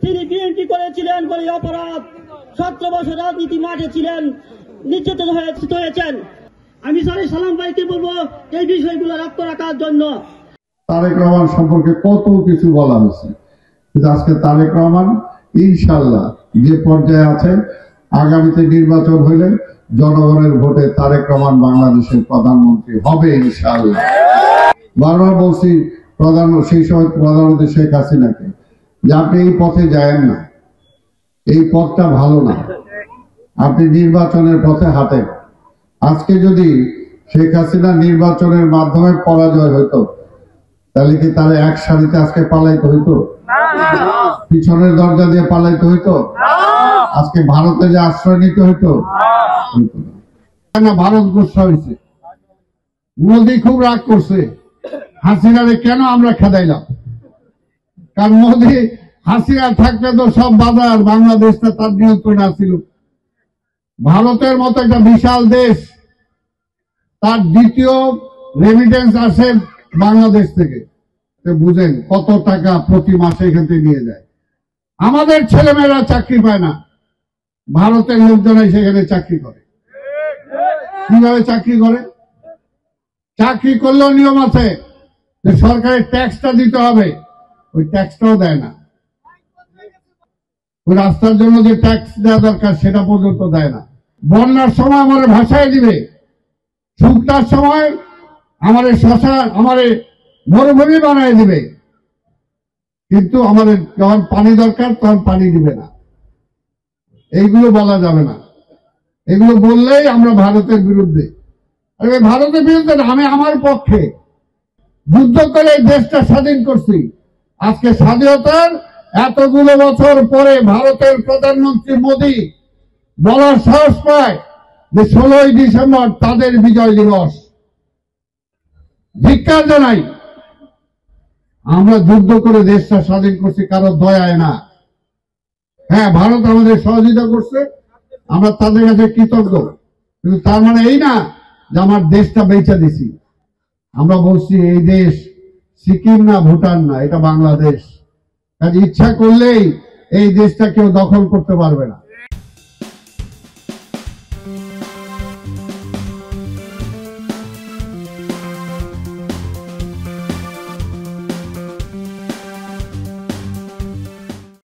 তিনি বিএনপি করেছিলেন বলে অপরাধ 17 বছর রাজনীতি মাঠে ছিলেন, নির্যাতিত হয়েছেন। আমি স্যার সালাম ভাইকে বলবো এই বিষয়গুলো রক্ত রাখার জন্য। তারেক রহমান সম্পর্কে কত কিছু বলা হয়েছে, কিন্তু আজকে তারেক রহমান ইনশাল্লাহ যে পর্যায়ে আছে, আগামীতে নির্বাচন হইলে জনগণের ভোটে তারেক রহমান বাংলাদেশের প্রধানমন্ত্রী হবে ইনশাল্লাহ। বারবার বলছি সেই সময় প্রধানমন্ত্রী শেখ হাসিনাকে যে আপনি এই পথে যায়েন না, এই পথটা ভালো না, আপনি নির্বাচনের পথে হাঁটেন। আজকে যদি শেখ হাসিনা নির্বাচনের মাধ্যমে পরাজয় হইতো, তাহলে কি তার এক সারিতে আজকে পালাইতে হইতো? পিছনের দরজা দিয়ে পালাইতে হইতো? আজকে ভারতে যে আশ্রয় নিতে হইতো? না, ভারত গুসা হয়েছে, মোদী খুব রাগ করছে হাসিনারে কেন আমরা খেদাইলাম। কারণ মোদী হাসিনা থাকলে তো সব বাজার বাংলাদেশটা তার নিয়ন্ত্রণে ছিল। ভারতের মতো একটা বিশাল দেশ, তার দ্বিতীয় রেমিটেন্স আসে বাংলাদেশ থেকে। বুঝেন কত টাকা প্রতি মাসে এখান থেকে নিয়ে যায়। আমাদের ছেলেমেয়েরা চাকরি পায় না, ভারতের লোকজনই সেখানে চাকরি করে। কিভাবে চাকরি করে? চাকরি করলেও নিয়ম আছে যে সরকারের ট্যাক্সটা দিতে হবে, ওই ট্যাক্সটাও দেয় না। ওই রাস্তার জন্য যে ট্যাক্স দেওয়া দরকার সেটা পর্যন্ত দেয় না। বন্যার সময় আমার ভাষায় দিবে, শুকনার সময় আমাদের শশা আমাদের মরুভূমি বানায় দিবে, কিন্তু আমাদের যখন পানি দরকার তখন পানি দিবে না। এইগুলো বলা যাবে না, এগুলো বললেই আমরা ভারতের বিরুদ্ধে। ভারতের বিরুদ্ধে না, আমি আমার পক্ষে। যুদ্ধ করে এই দেশটা স্বাধীন করছি। আজকে স্বাধীনতার এতগুলো বছর পরে ভারতের প্রধানমন্ত্রী মোদী বলার সাহস পায় যে 16ই ডিসেম্বর তাদের বিজয় দিবস। ধিক্কার জানাই। আমরা যুদ্ধ করে দেশটা স্বাধীন করছি কারো দয়ায় না। হ্যাঁ, ভারত আমাদের সহযোগিতা করছে, আমরা তাদের কাছে কৃতজ্ঞ, কিন্তু তার মানে এই না যে আমার দেশটা বেচে দিছি। আমরা বলছি এই দেশ সিকিম না, ভুটান না, এটা বাংলাদেশ। কাজে ইচ্ছা করলেই এই দেশটা কেউ দখল করতে পারবে না।